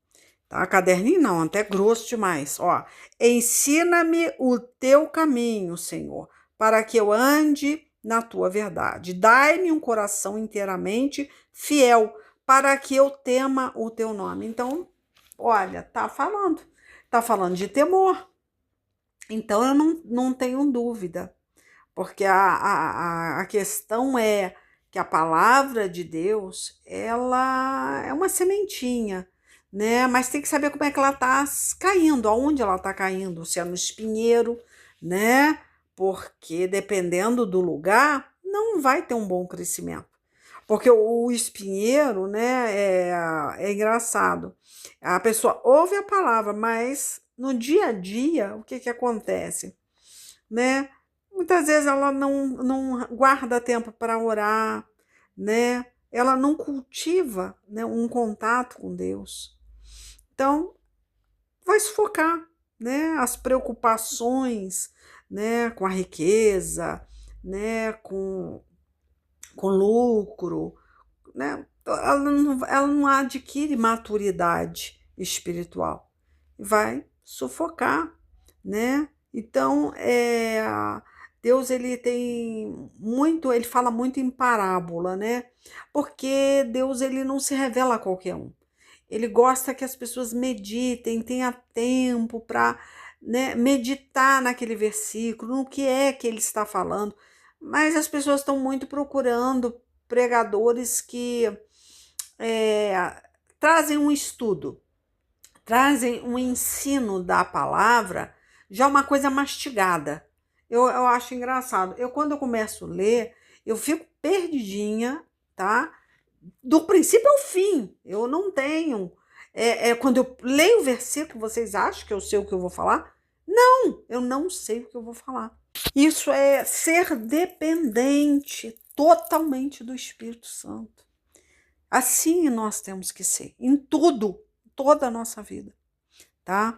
tá? Caderninho não, até grosso demais, ó. Ensina-me o teu caminho, Senhor, para que eu ande na tua verdade. Dai-me um coração inteiramente fiel, para que eu tema o teu nome. Então, olha, tá falando de temor. Então, eu não tenho dúvida, porque a questão é que a palavra de Deus, ela é uma sementinha, né? Mas tem que saber como é que ela está caindo, aonde ela está caindo, se é no espinheiro, né? Porque dependendo do lugar, não vai ter um bom crescimento. Porque o espinheiro, né, é engraçado. A pessoa ouve a palavra, mas no dia a dia, o que acontece, né? Muitas vezes ela não guarda tempo para orar, né? Ela não cultiva, né, um contato com Deus. Então, vai sufocar, né? As preocupações, né, com a riqueza, né, com lucro, né? Ela não adquire maturidade espiritual, vai sufocar, né? Então, Deus ele fala muito em parábola, né? Porque Deus ele não se revela a qualquer um. Ele gosta que as pessoas meditem, tenha tempo para, né, meditar naquele versículo, no que é que ele está falando. Mas as pessoas estão muito procurando pregadores que é, trazem um estudo, trazem um ensino da palavra, já uma coisa mastigada. Eu acho engraçado. Quando eu começo a ler, eu fico perdidinha, tá? Do princípio ao fim. Eu não tenho. Quando eu leio o versículo, vocês acham que eu sei o que eu vou falar? Não, eu não sei o que eu vou falar. Isso é ser dependente totalmente do Espírito Santo. Assim nós temos que ser, em tudo, toda a nossa vida, tá?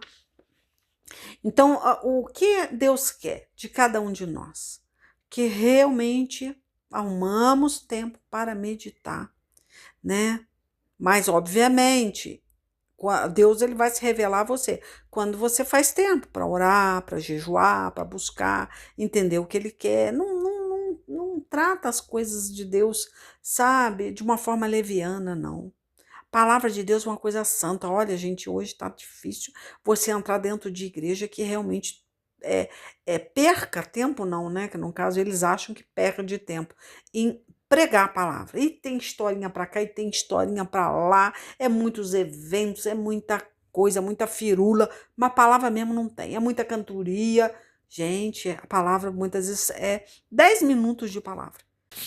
Então, o que Deus quer de cada um de nós? Que realmente arrumamos tempo para meditar, né? Mas, obviamente, Deus ele vai se revelar a você quando você faz tempo para orar, para jejuar, para buscar, entender o que ele quer. Não trata as coisas de Deus, sabe, de uma forma leviana, não. Palavra de Deus é uma coisa santa. Olha, gente, hoje está difícil você entrar dentro de igreja que realmente perca tempo, não, né? Que no caso eles acham que perde tempo em pregar a palavra. E tem historinha para cá e tem historinha para lá, é muitos eventos, é muita coisa, muita firula, mas a palavra mesmo não tem, é muita cantoria. Gente, a palavra muitas vezes é 10 minutos de palavra,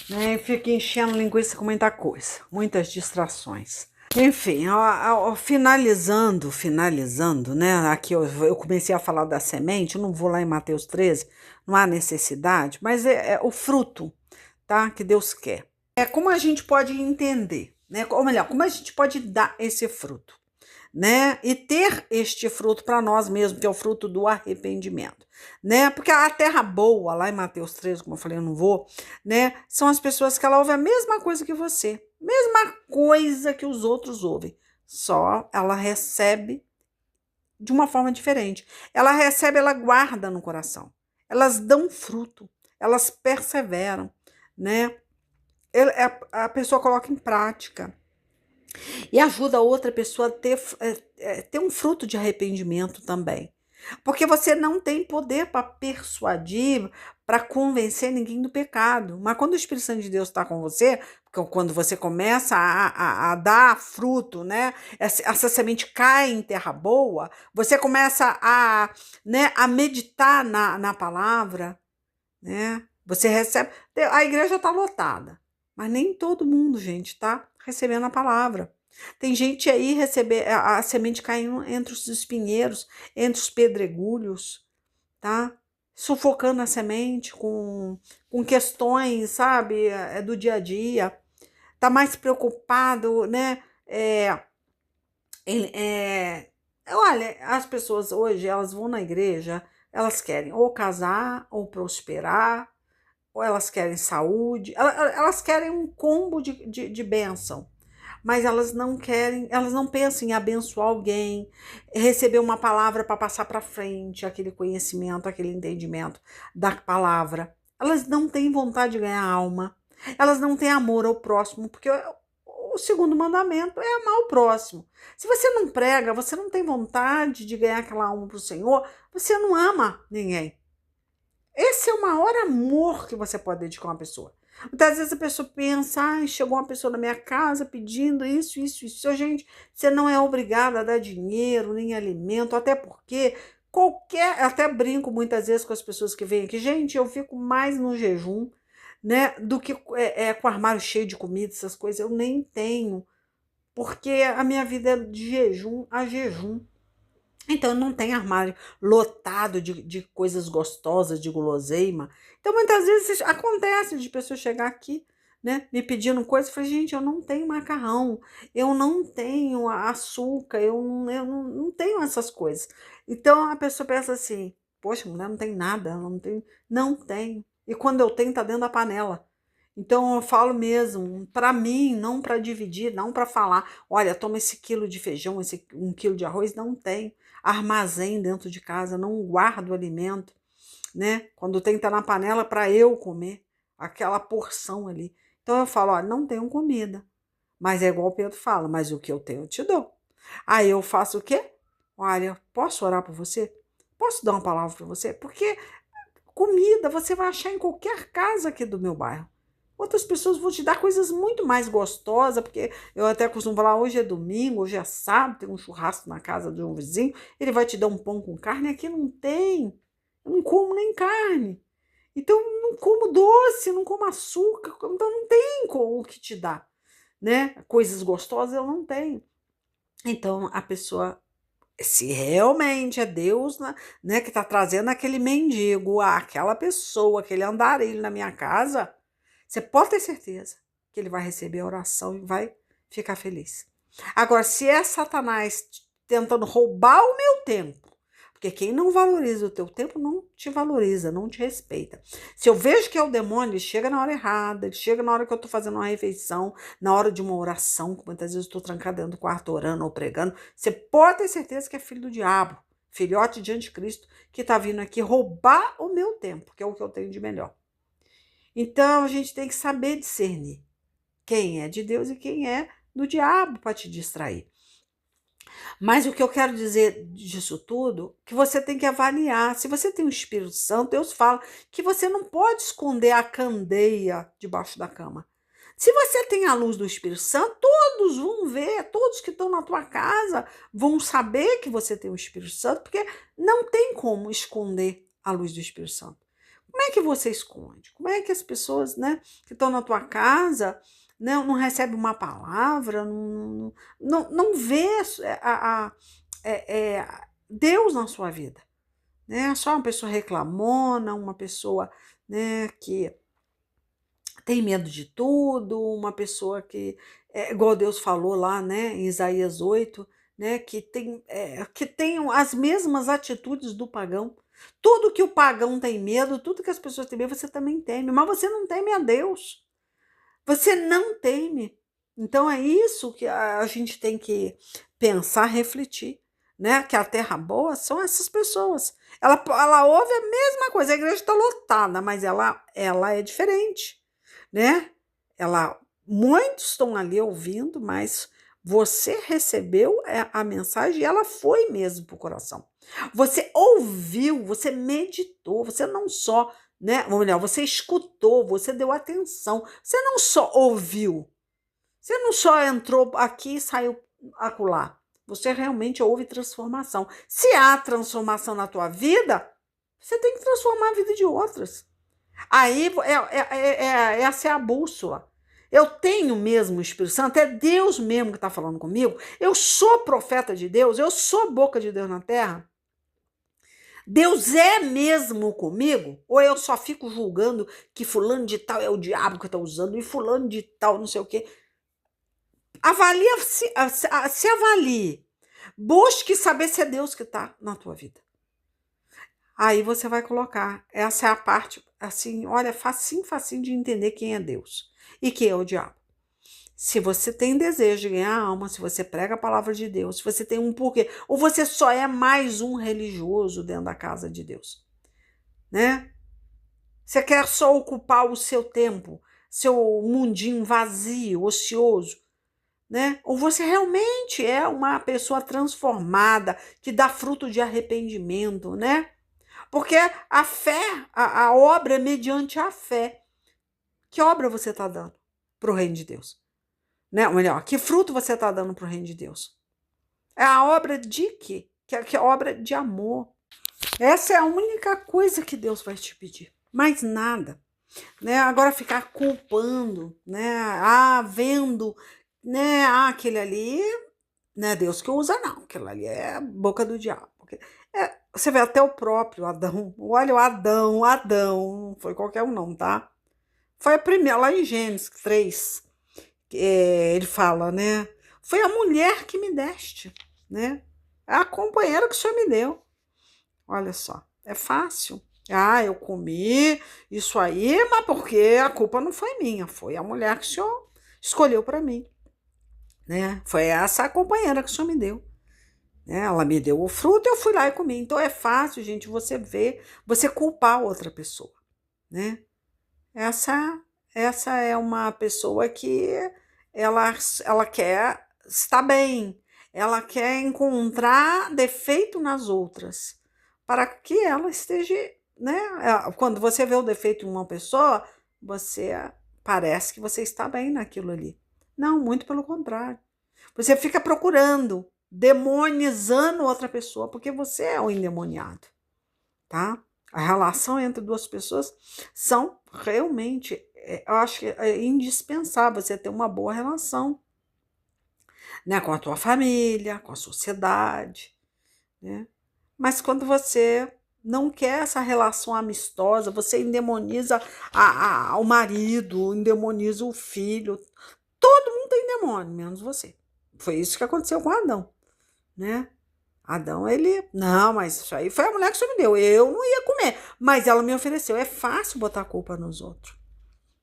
né? Fica enchendo linguiça com muita coisa, muitas distrações. Enfim, finalizando, né? Aqui eu comecei a falar da semente, eu não vou lá em Mateus 13, não há necessidade, mas é o fruto, tá? Que Deus quer. É como a gente pode entender, né? Ou melhor, como a gente pode dar esse fruto, né? E ter este fruto para nós mesmos, que é o fruto do arrependimento, né? Porque a terra boa, lá em Mateus 13, como eu falei, eu não vou, né? São as pessoas que ela ouvem a mesma coisa que você, mesma coisa que os outros ouvem, só ela recebe de uma forma diferente. Ela recebe, ela guarda no coração. Elas dão fruto, elas perseveram, né? A pessoa coloca em prática e ajuda a outra pessoa a ter um fruto de arrependimento também. Porque você não tem poder para persuadir, para convencer ninguém do pecado. Mas quando o Espírito Santo de Deus está com você, quando você começa a dar fruto, né? Essa semente cai em terra boa, você começa a meditar na palavra, né? Você recebe. A igreja está lotada, mas nem todo mundo, gente, está recebendo a palavra. Tem gente aí receber a semente caindo entre os espinheiros, entre os pedregulhos, tá? Sufocando a semente com questões, sabe, do dia a dia. Tá mais preocupado, né? Olha, as pessoas hoje, elas vão na igreja, elas querem ou casar, ou prosperar, ou elas querem saúde, elas querem um combo de bênção, mas elas não querem, elas não pensam em abençoar alguém, receber uma palavra para passar para frente, aquele conhecimento, aquele entendimento da palavra. Elas não têm vontade de ganhar alma, elas não têm amor ao próximo, porque o segundo mandamento é amar o próximo. Se você não prega, você não tem vontade de ganhar aquela alma para o Senhor, você não ama ninguém. Esse é o maior amor que você pode dedicar a uma pessoa. Muitas vezes a pessoa pensa, chegou uma pessoa na minha casa pedindo isso, isso, isso. Gente, você não é obrigada a dar dinheiro, nem alimento, até porque até brinco muitas vezes com as pessoas que vêm aqui. Gente, eu fico mais no jejum, né, do que com o armário cheio de comida, essas coisas. Eu nem tenho, porque a minha vida é de jejum a jejum. Então, não tem armário lotado de coisas gostosas, de guloseima. Então, muitas vezes acontece de pessoa chegar aqui, né, me pedindo coisa. Eu falei, gente, eu não tenho macarrão, eu não tenho açúcar, eu não tenho essas coisas. Então, a pessoa pensa assim, poxa, mulher não tem nada, ela não tem, não tem. E quando eu tenho, tá dentro da panela. Então, eu falo mesmo, para mim, não para dividir, não para falar, olha, toma esse quilo de feijão, esse 1 quilo de arroz, não tem armazém dentro de casa, não guardo alimento, né? Quando tem, tá na panela para eu comer, aquela porção ali. Então eu falo, olha, não tenho comida, mas é igual o Pedro fala, mas o que eu tenho eu te dou. Aí eu faço o quê? Olha, posso orar por você? Posso dar uma palavra para você? Porque comida você vai achar em qualquer casa aqui do meu bairro. Outras pessoas vão te dar coisas muito mais gostosas, porque eu até costumo falar, hoje é domingo, hoje é sábado, tem um churrasco na casa de um vizinho, ele vai te dar um pão com carne, aqui não tem. Eu não como nem carne. Então, não como doce, não como açúcar, então não tem o que te dar, né? Coisas gostosas eu não tenho. Então, a pessoa, se realmente é Deus, né, que está trazendo aquele mendigo, aquela pessoa, aquele andarilho na minha casa, você pode ter certeza que ele vai receber a oração e vai ficar feliz. Agora, se é Satanás tentando roubar o meu tempo, porque quem não valoriza o teu tempo não te valoriza, não te respeita. Se eu vejo que é o demônio, ele chega na hora errada, ele chega na hora que eu estou fazendo uma refeição, na hora de uma oração, que muitas vezes eu estou trancada dentro do quarto orando ou pregando, você pode ter certeza que é filho do diabo, filhote de anticristo, que está vindo aqui roubar o meu tempo, que é o que eu tenho de melhor. Então, a gente tem que saber discernir quem é de Deus e quem é do diabo para te distrair. Mas o que eu quero dizer disso tudo, que você tem que avaliar. Se você tem o Espírito Santo, Deus fala que você não pode esconder a candeia debaixo da cama. Se você tem a luz do Espírito Santo, todos vão ver, todos que estão na tua casa vão saber que você tem o Espírito Santo, porque não tem como esconder a luz do Espírito Santo. Como é que você esconde? Como é que as pessoas, né, que estão na tua casa não recebem uma palavra, não vê Deus na sua vida? Né? Só uma pessoa reclamona, uma pessoa, né, que tem medo de tudo, uma pessoa que, igual Deus falou lá, né, em Isaías 8, né, que tem as mesmas atitudes do pagão. Tudo que o pagão tem medo, tudo que as pessoas têm medo, você também teme, mas você não teme a Deus. Você não teme. Então é isso que a gente tem que pensar, refletir, né? Que a terra boa são essas pessoas. Ela ouve a mesma coisa, a igreja está lotada, mas ela é diferente, né? Muitos estão ali ouvindo, mas Você recebeu a mensagem e ela foi mesmo para o coração. Você ouviu, você meditou, você não só, né? Ou melhor, você escutou, você deu atenção. Você não só ouviu, você não só entrou aqui e saiu acolá. Você realmente houve transformação. Se há transformação na tua vida, você tem que transformar a vida de outras. Aí essa é a bússola. Eu tenho mesmo o Espírito Santo, é Deus mesmo que está falando comigo. Eu sou profeta de Deus, eu sou boca de Deus na terra. Deus é mesmo comigo? Ou eu só fico julgando que fulano de tal é o diabo que está usando e fulano de tal não sei o quê? Avalie, se avalie. Busque saber se é Deus que está na tua vida. Aí você vai colocar. Essa é a parte, assim, olha, facinho, facinho de entender quem é Deus e quem é o diabo. Se você tem desejo de ganhar a alma, se você prega a palavra de Deus, se você tem um porquê, ou você só é mais um religioso dentro da casa de Deus, né? Você quer só ocupar o seu tempo, seu mundinho vazio, ocioso, né? Ou você realmente é uma pessoa transformada, que dá fruto de arrependimento, né? Porque a fé, a obra é mediante a fé. Que obra você está dando para o reino de Deus? Né? Ou melhor, que fruto você está dando para o reino de Deus? É a obra de quê? Que é a obra de amor. Essa é a única coisa que Deus vai te pedir. Mais nada. Né? Agora ficar culpando, né? Vendo, né? Aquele ali não é Deus que usa, não. Aquilo ali é boca do diabo. Você vê até o próprio Adão. Olha o Adão, não foi qualquer um não, tá? Foi a primeira, lá em Gênesis 3, ele fala, né? Foi a mulher que me deste, né? É a companheira que o Senhor me deu. Olha só, é fácil. Eu comi isso aí, mas porque a culpa não foi minha, foi a mulher que o Senhor escolheu para mim, né? Foi essa a companheira que o Senhor me deu. Ela me deu o fruto, eu fui lá e comi. Então é fácil, gente, você ver, você culpar outra pessoa, né? Essa é uma pessoa que ela quer estar bem, ela quer encontrar defeito nas outras, para que ela esteja, né? Quando você vê o defeito em uma pessoa, você parece que você está bem naquilo ali. Não, muito pelo contrário. Você fica procurando, demonizando outra pessoa, porque você é o endemoniado, tá? A relação entre duas pessoas são realmente, eu acho que é indispensável você ter uma boa relação, né, com a tua família, com a sociedade, né? Mas quando você não quer essa relação amistosa, você endemoniza o marido, endemoniza o filho, todo mundo tem demônio, menos você. Foi isso que aconteceu com Adão, né? Adão, ele, não, mas isso aí foi a mulher que o Senhor me deu, eu não ia comer, mas ela me ofereceu. É fácil botar a culpa nos outros,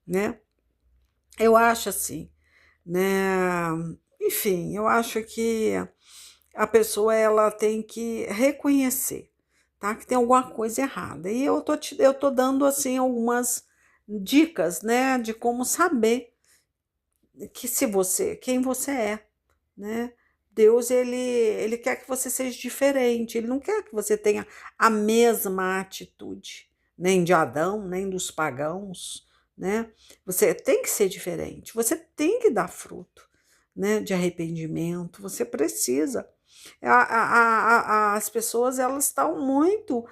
né? Eu acho assim, né? Enfim, eu acho que a pessoa, ela tem que reconhecer, tá? Que tem alguma coisa errada. E eu tô dando, assim, algumas dicas, né? De como saber quem você é, né? Deus, ele quer que você seja diferente, ele não quer que você tenha a mesma atitude, nem de Adão, nem dos pagãos, né? Você tem que ser diferente, você tem que dar fruto, né? De arrependimento, você precisa. As pessoas, elas estão muito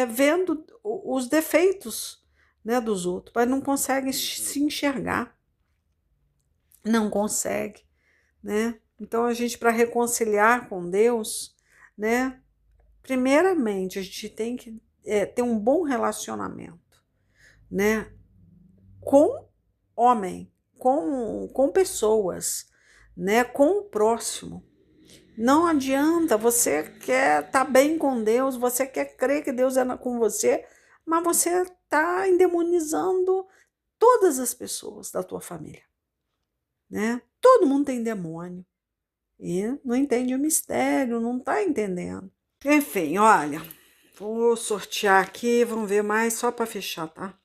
vendo os defeitos, né, dos outros, mas não conseguem se enxergar, não consegue, né? Então, a gente, para reconciliar com Deus, né? Primeiramente, a gente tem que ter um bom relacionamento, né? Com homem, com pessoas, né? Com o próximo. Não adianta, você quer estar bem com Deus, você quer crer que Deus é com você, mas você está endemonizando todas as pessoas da tua família, né? Todo mundo tem demônio. E não entende o mistério, não está entendendo. Enfim, olha, vou sortear aqui, vamos ver mais só para fechar, tá?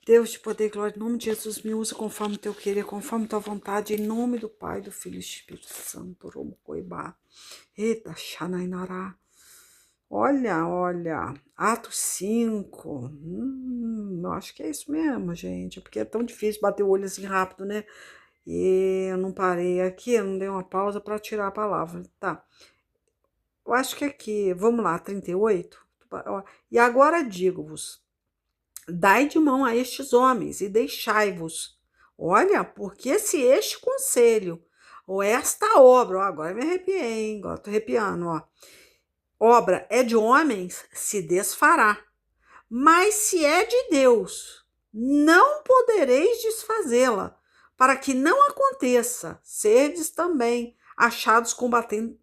Deus de poder e glória, em nome de Jesus, me usa conforme o teu querer, conforme tua vontade, em nome do Pai, do Filho e do Espírito Santo. Romocoibá. Eita, Xanainará. Olha, Atos 5. Eu acho que é isso mesmo, gente, porque é tão difícil bater o olho assim rápido, né? E eu não parei aqui, eu não dei uma pausa para tirar a palavra. Tá, eu acho que aqui, vamos lá, 38. E agora digo-vos, dai de mão a estes homens e deixai-vos. Olha, porque se este conselho, ou esta obra, ó, agora me arrepiei, hein? Agora tô arrepiando, ó. Obra é de homens, se desfará. Mas se é de Deus, não podereis desfazê-la, para que não aconteça, serdes também achados combatendo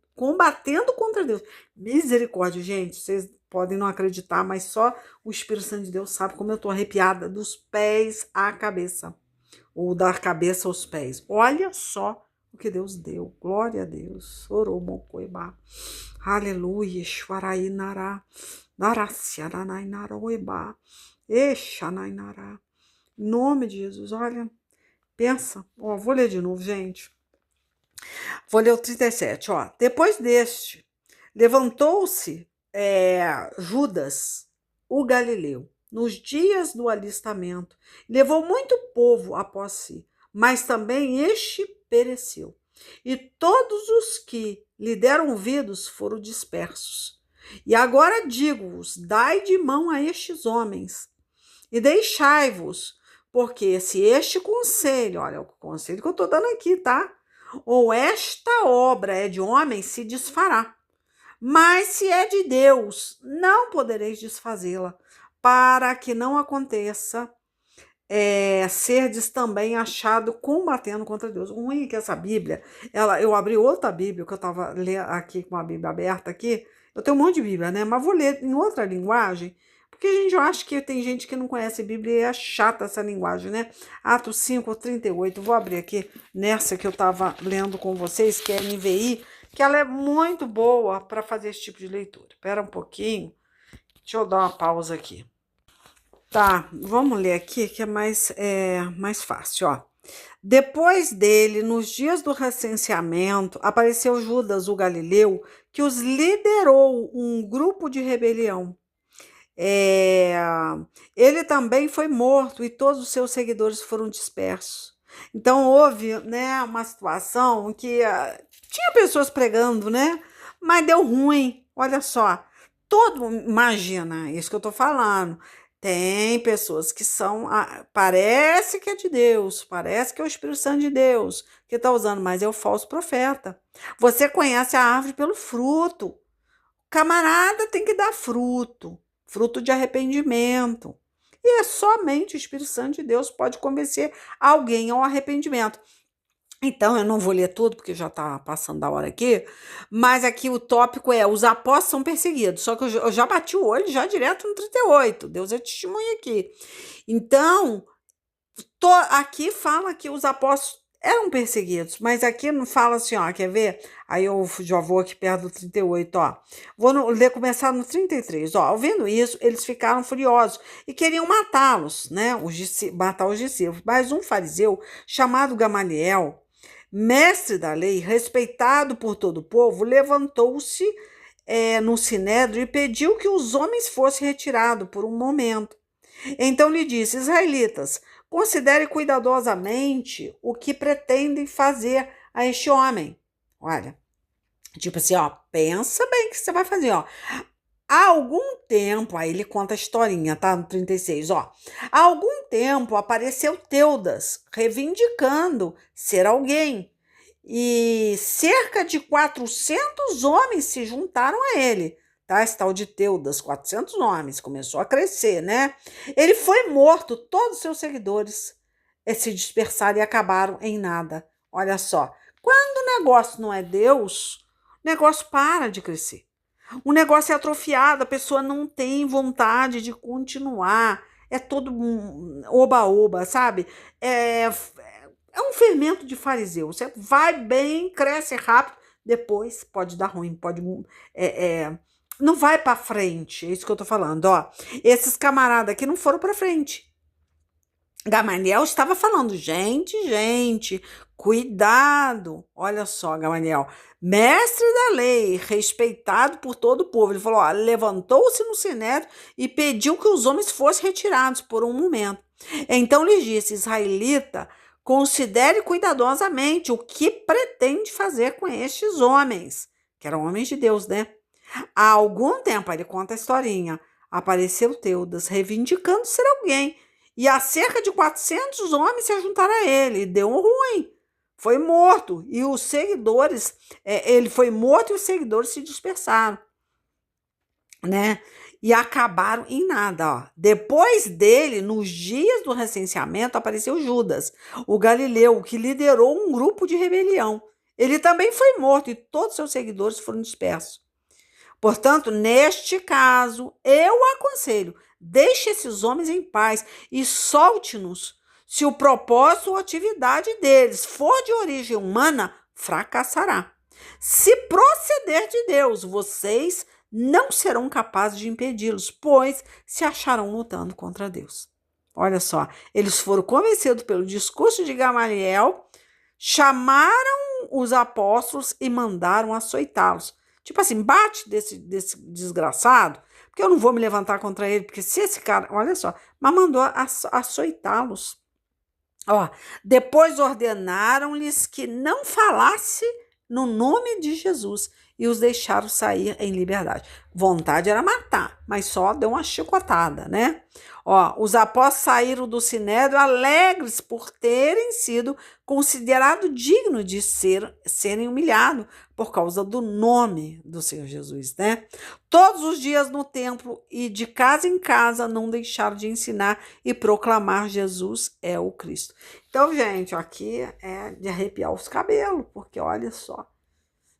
contra Deus. Misericórdia, gente, vocês podem não acreditar, mas só o Espírito Santo de Deus sabe como eu estou arrepiada dos pés à cabeça, ou da cabeça aos pés. Olha só o que Deus deu. Glória a Deus. Oromocoibá. Aleluia. Shwarainará. Narasiaranainaroibá. Exanainará. Em nome de Jesus, olha, pensa. Ó, vou ler de novo, gente. Vou ler o 37, ó. Depois deste, levantou-se Judas, o Galileu, nos dias do alistamento, levou muito povo após si, mas também este pereceu. E todos os que lhe deram ouvidos foram dispersos. E agora digo-vos, dai de mão a estes homens e deixai-vos, porque se este conselho, olha o conselho que eu estou dando aqui, tá? Ou esta obra é de homem, se desfará. Mas se é de Deus, não podereis desfazê-la, para que não aconteça serdes também achado combatendo contra Deus. O ruim é que essa Bíblia, eu abri outra Bíblia, que eu estava lendo aqui com a Bíblia aberta aqui, eu tenho um monte de Bíblia, né? Mas vou ler em outra linguagem, porque eu acho que tem gente que não conhece Bíblia e é chata essa linguagem, né? Atos 5, 38, vou abrir aqui nessa que eu estava lendo com vocês, que é NVI, que ela é muito boa para fazer esse tipo de leitura. Espera um pouquinho, deixa eu dar uma pausa aqui. Tá, vamos ler aqui que é mais fácil, ó. Depois dele, nos dias do recenseamento, apareceu Judas, o Galileu, que os liderou um grupo de rebelião. Ele também foi morto e todos os seus seguidores foram dispersos. Então houve, né, uma situação em que tinha pessoas pregando, né, mas deu ruim. Olha só, imagina isso que eu tô falando. Tem pessoas que parece que é de Deus, parece que é o Espírito Santo de Deus que está usando, mas é o falso profeta. Você conhece a árvore pelo fruto. Camarada tem que dar fruto, fruto de arrependimento. E é somente o Espírito Santo de Deus pode convencer alguém ao arrependimento. Então, eu não vou ler tudo, porque já está passando da hora aqui, mas aqui o tópico é: os apóstolos são perseguidos. Só que eu já bati o olho já direto no 38. Deus é testemunha aqui. Então, aqui fala que os apóstolos eram perseguidos, mas aqui não fala assim, ó, quer ver? Aí eu já vou aqui perto do 38, ó. Começar no 33, ó. Ouvindo isso, eles ficaram furiosos e queriam matá-los, né? Matar os discípulos. Mas um fariseu chamado Gamaliel, mestre da lei, respeitado por todo o povo, levantou-se no sinédrio e pediu que os homens fossem retirados por um momento. Então lhe disse: israelitas, considere cuidadosamente o que pretendem fazer a este homem. Olha, tipo assim, ó, pensa bem o que você vai fazer, ó. Há algum tempo, aí ele conta a historinha, tá? No 36, ó. Há algum tempo apareceu Teudas, reivindicando ser alguém. E cerca de 400 homens se juntaram a ele. Tá? Esse tal de Teudas, 400 homens, começou a crescer, né? Ele foi morto, todos os seus seguidores se dispersaram e acabaram em nada. Olha só, quando o negócio não é Deus, o negócio para de crescer. O negócio é atrofiado, a pessoa não tem vontade de continuar. É todo oba-oba, sabe? É um fermento de fariseu. Você vai bem, cresce rápido, depois pode dar ruim, pode... não vai para frente, é isso que eu tô falando, ó. Esses camaradas aqui não foram para frente. Gamaliel estava falando, gente, cuidado. Olha só, Gamaliel, mestre da lei, respeitado por todo o povo. Ele falou, ó, levantou-se no sinédrio e pediu que os homens fossem retirados por um momento. Então lhes disse, israelita, considere cuidadosamente o que pretende fazer com estes homens, que eram homens de Deus, né? Há algum tempo, ele conta a historinha, apareceu Teudas, reivindicando ser alguém, e há cerca de 400 homens se juntaram a ele, e deu um ruim. Foi morto, e os seguidores, ele foi morto e os seguidores se dispersaram, né? E acabaram em nada. Ó. Depois dele, nos dias do recenseamento, apareceu Judas, o galileu, que liderou um grupo de rebelião. Ele também foi morto e todos seus seguidores foram dispersos. Portanto, neste caso, eu aconselho, deixe esses homens em paz e solte-nos. Se o propósito ou atividade deles for de origem humana, fracassará. Se proceder de Deus, vocês não serão capazes de impedi-los, pois se acharão lutando contra Deus. Olha só, eles foram convencidos pelo discurso de Gamaliel, chamaram os apóstolos e mandaram açoitá-los. Tipo assim, bate desse desgraçado, porque eu não vou me levantar contra ele, porque se esse cara, olha só, mas mandou açoitá-los. Ó, depois ordenaram-lhes que não falasse no nome de Jesus e os deixaram sair em liberdade. Vontade era matar, mas só deu uma chicotada, né? Ó, os apóstolos saíram do sinédrio alegres por terem sido considerados dignos de serem humilhados por causa do nome do Senhor Jesus, né? Todos os dias no templo e de casa em casa não deixaram de ensinar e proclamar Jesus é o Cristo. Então, gente, aqui é de arrepiar os cabelos, porque olha só,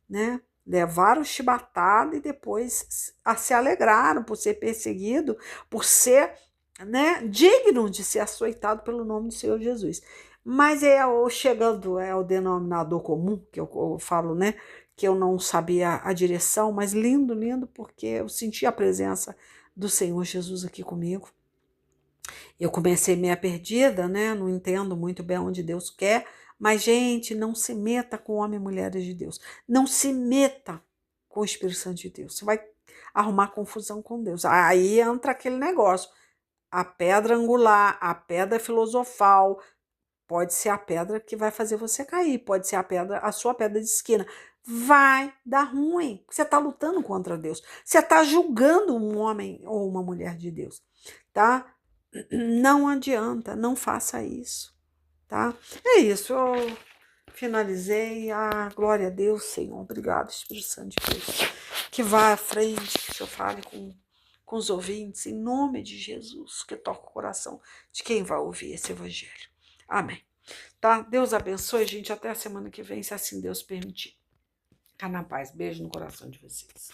né? Levaram chibatada e depois se alegraram por ser perseguido, por ser, né, digno de ser açoitado pelo nome do Senhor Jesus. Mas chegando ao denominador comum, que eu falo, né, que eu não sabia a direção, mas lindo, lindo, porque eu senti a presença do Senhor Jesus aqui comigo. Eu comecei meia perdida, né, não entendo muito bem onde Deus quer, mas, gente, não se meta com homens e mulheres de Deus. Não se meta com o Espírito Santo de Deus. Você vai arrumar confusão com Deus. Aí entra aquele negócio. A pedra angular, a pedra filosofal, pode ser a pedra que vai fazer você cair, pode ser a sua pedra de esquina. Vai dar ruim. Você está lutando contra Deus. Você está julgando um homem ou uma mulher de Deus, tá? Não adianta, não faça isso, tá? É isso, eu finalizei. Glória a Deus, Senhor. Obrigado, Espírito Santo de Deus. Que vá à frente, que o Senhor fale com os ouvintes, em nome de Jesus, que toque o coração de quem vai ouvir esse evangelho. Amém. Tá? Deus abençoe, gente. Até a semana que vem, se assim Deus permitir. Fica na paz. Beijo no coração de vocês.